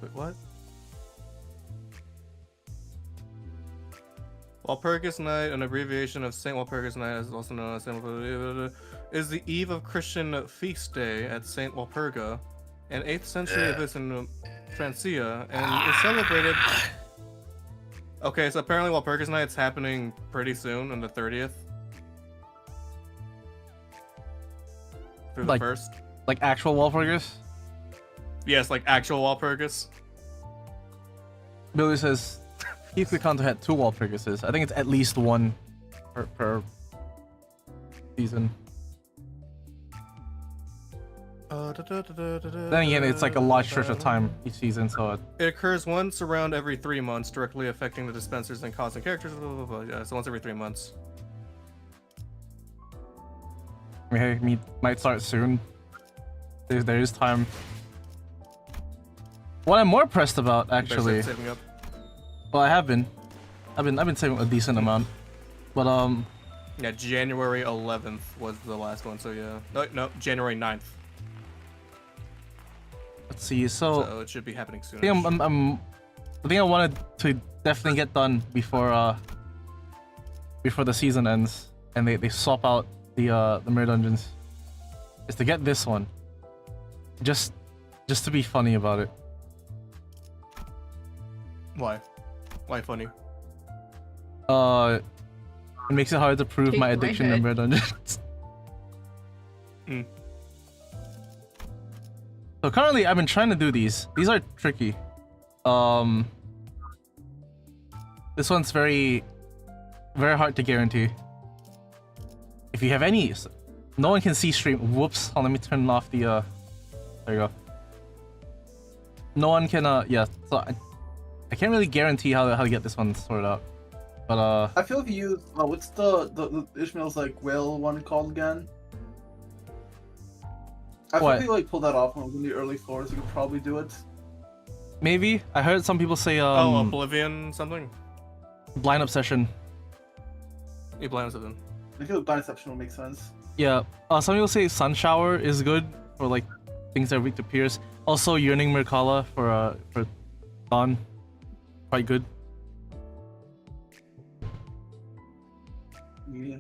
Wait, what? Walpurgis Night, an abbreviation of Saint Walpurgis Night, is also known as Saint Walpurga, is the eve of Christian feast day at Saint Walpurga, an 8th century abyss in Francia, and is celebrated. Okay, so apparently Walpurgis Night's happening pretty soon on the 30th. Through the 1st. Like actual Walpurgis? Yes, like actual Walpurgis. Billy says Keith Picanto had 2 Walpurgises. I think it's at least one per season. Then again, it's like a large stretch of time each season, so It occurs once around every 3 months, directly affecting the dispensers and causing characters. Blah, blah, blah. Yeah, so once every 3 months. we might start soon. There is time. What I'm more pressed about, You better start actually. saving up. Well, I have been. I've been saving a decent amount, but Yeah, January 11th was the last one. So yeah, no, January 9th. let's see. So So it should be happening soon. I think I think I wanted to definitely get done before the season ends and they swap out the mirror dungeons. Is to get this one. Just to be funny about it. Why? Why funny? It makes it hard to prove Shake my my addiction to head. mirror dungeons. So currently I've been trying to do these. These are tricky. This one's very hard to guarantee. If you have any, no one can see stream. Whoops. Hold on, let me turn off the there you go. No one can yeah, so I can't really guarantee how to get this one sorted out. But I feel if you use what's the Ishmael's like whale one called again? I feel What? if you like pull that off when the early floors, you could probably do it. maybe I heard some people say Oh, Oblivion something. blind obsession. You blind something. I feel like Biception will make sense. Yeah, some people say Sun Shower is good for like things that are weak to Pierce. Also, Yearning Merkala for Dawn, quite good. Yeah.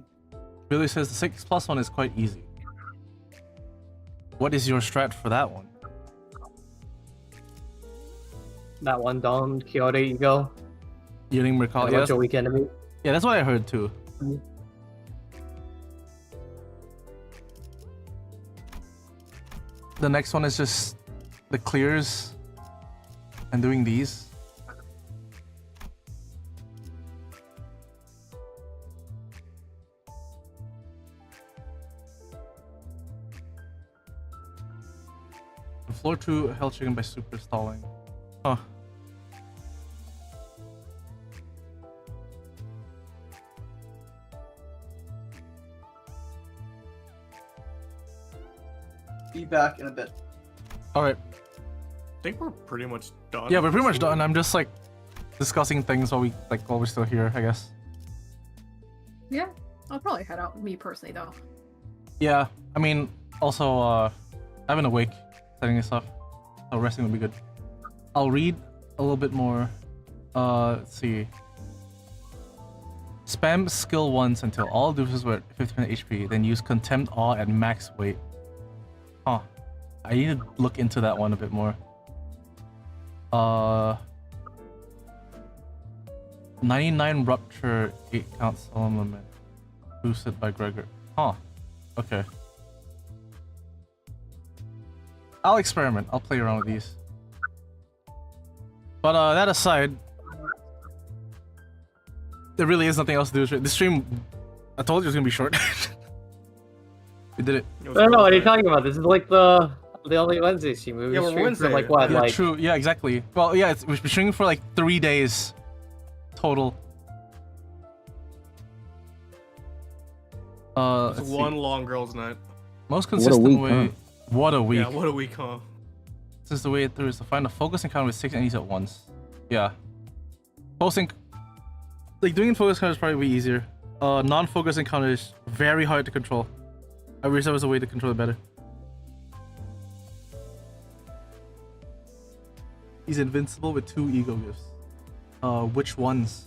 Billy says the 6+ one is quite easy. What is your strat for that one? That one down, Kyoto Ego. Yearning Merkala. And a Yeah, bunch of weak enemy. yeah, that's what I heard too. The next one is just the clears and doing these. Floor 2 held chicken by super stalling. Huh. Be back in a bit. Alright. I think we're pretty much done. Yeah, we're pretty much done. I'm just like discussing things while we're still here, I guess. Yeah, I'll probably head out. Me personally, though. Yeah, I mean, also, I've been awake setting this up, so resting would be good. I'll read a little bit more. Let's see. Spam skill once until all doofus were at 50% HP, then use Contempt Awe at max weight. Huh. I need to look into that one a bit more. 99 Rupture, 8 count Solemn Lament. Boosted by Gregor. Huh. Okay. I'll experiment. I'll play around with these. But that aside, there really is nothing else to do. This stream, I told you it was gonna be short. We did it. I don't know what are you talking about. This is like the only Wednesday stream. We Yeah, we're streamed for Wednesday. like what? Yeah, like true. Yeah, exactly. Well, yeah, we've been streaming for like 3 days total. It's Let's one see. long girls' night. Most consistent week, way. huh? What a week. Yeah, what a week, huh? This is the way through is to find a focus encounter with 6 enemies at once. Yeah. Posting, like doing focus encounter is probably easier. Non-focus encounter is very hard to control. I wish there was a way to control it better. He's invincible with 2 ego gifts. Which ones?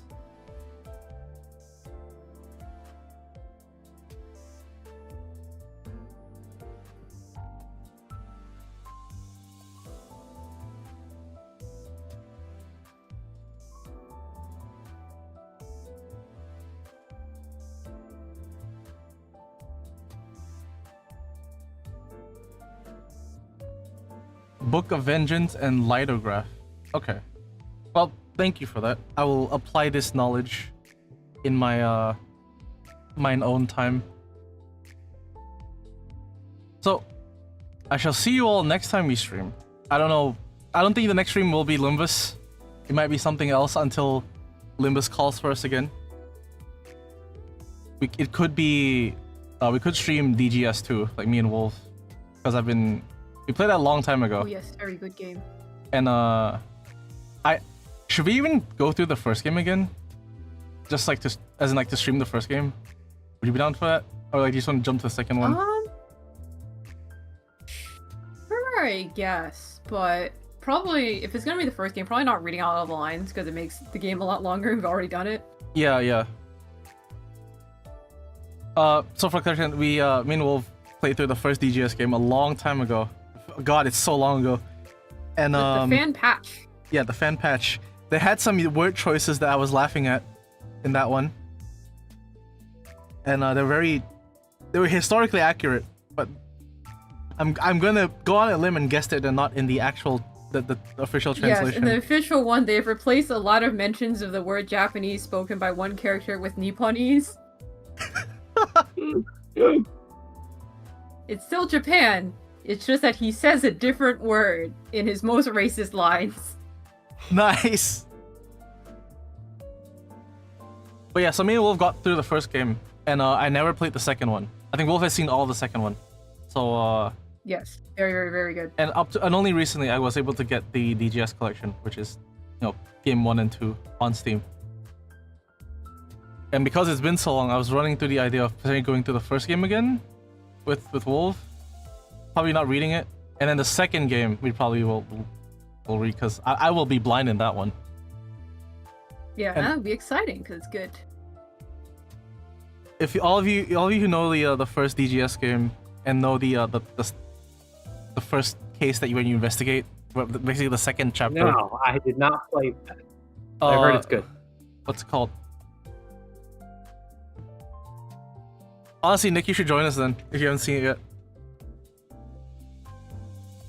Book of Vengeance and Lithograph. Okay. Well, thank you for that. I will apply this knowledge in my mine own time. So, I shall see you all next time we stream. I don't know. I don't think the next stream will be Limbus. It might be something else until Limbus calls for us again. It could be... we could stream DGS too, like me and Wolf. Because we played that a long time ago. Oh yes, very good game. And should we even go through the first game again? Just like to stream the first game? Would you be down for that? Or like you just want to jump to the second one? Sure, I guess, but probably if it's gonna be the first game, probably not reading out all the lines because it makes the game a lot longer. We've already done it. Yeah. So for clarification, me and Wolf played through the first DGS game a long time ago. God, it's so long ago. And The fan patch. Yeah, the fan patch. They had some word choices that I was laughing at in that one. And they were historically accurate, but I'm gonna go on a limb and guess that they're not in the actual the official translation. Yes, in the official one, they've replaced a lot of mentions of the word Japanese spoken by one character with Nipponese. It's still Japan. It's just that he says a different word in his most racist lines. Nice. But yeah, so me and Wolf got through the first game, and I never played the second one. I think Wolf has seen all the second one. So Yes, very, very, very good. and only recently I was able to get the DGS collection, which is, game 1 and 2 on Steam. And because it's been so long, I was running through the idea of potentially going through the first game again with Wolf. Probably not reading it. And then the second game we probably will read because I will be blind in that one. Yeah, And- that'd be exciting because it's good. If all of you who know the first DGS game and know the first case that when you investigate, basically the second chapter. No, I did not play that. I heard it's good. What's it called? Honestly, Nick, you should join us then if you haven't seen it yet.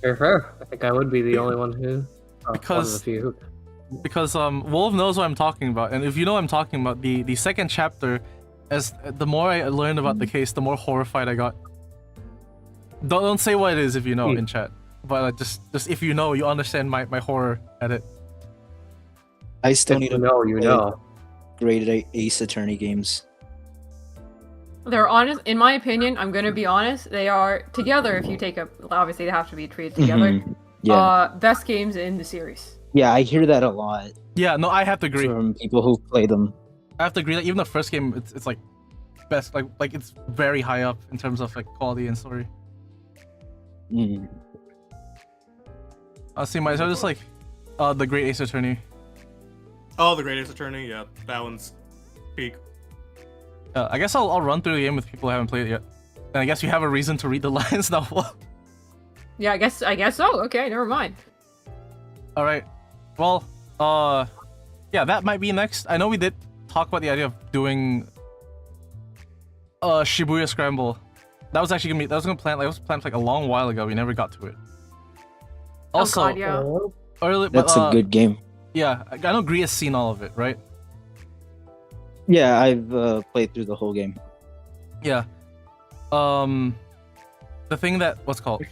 Fair. I think I would be the only one who. Because- one of the few. Because Wolf knows what I'm talking about, and if you know what I'm talking about, the second chapter, as the more I learned about the case, the more horrified I got. Don't say what it is if you know in chat, but just if you know, you understand my horror at it. I still If need you to know, you play know. graded Ace Attorney games. They're honest, in my opinion, I'm gonna be honest, they are together if you take a, obviously they have to be treated together. Mhm. Yeah. Best games in the series. Yeah, I hear that a lot Yeah, no, I have to agree. from people who play them. I have to agree that even the first game, it's like best, like it's very high up in terms of like quality and story. Mm. See, might as well just like the Great Ace Attorney. Oh, the Greatest Attorney, yeah, that one's peak. I guess I'll run through the game with people who haven't played it yet. And I guess you have a reason to read the lines now. Yeah, I guess so. Okay, never mind. All right. Well, yeah, that might be next. I know we did talk about the idea of doing Shibuya Scramble. That was actually gonna planned like a long while ago. We never got to it. Also, God, yeah. early, That's but, a good game. Yeah, I know Gree has seen all of it, right? Yeah, I've played through the whole game. Yeah. The thing that what's called?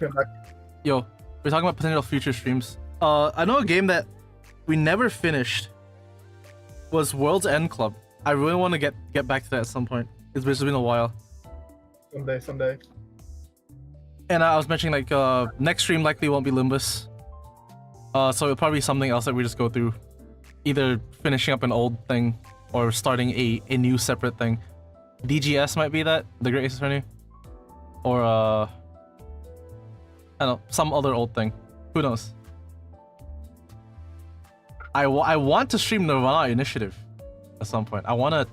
Yo, we're talking about potential future streams. I know a game that we never finished was World's End Club. I really want to get back to that at some point. It's been a while. Someday. And I was mentioning like next stream likely won't be Limbus. So it'll probably be something else that we just go through, either finishing up an old thing or starting a new separate thing. DGS might be that, the Great Ace Attorney, or I don't know, some other old thing. Who knows? I want to stream Nirvana Initiative at some point. I want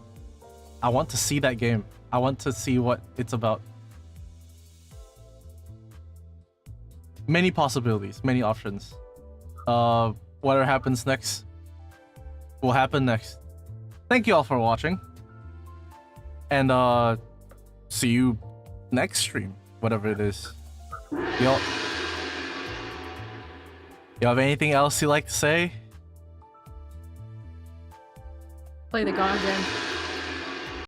to see that game. I want to see what it's about. Many possibilities, many options. Whatever happens next will happen next. Thank you all for watching. And see you next stream, whatever it is. You have anything else you'd like to say? Play the goddamn.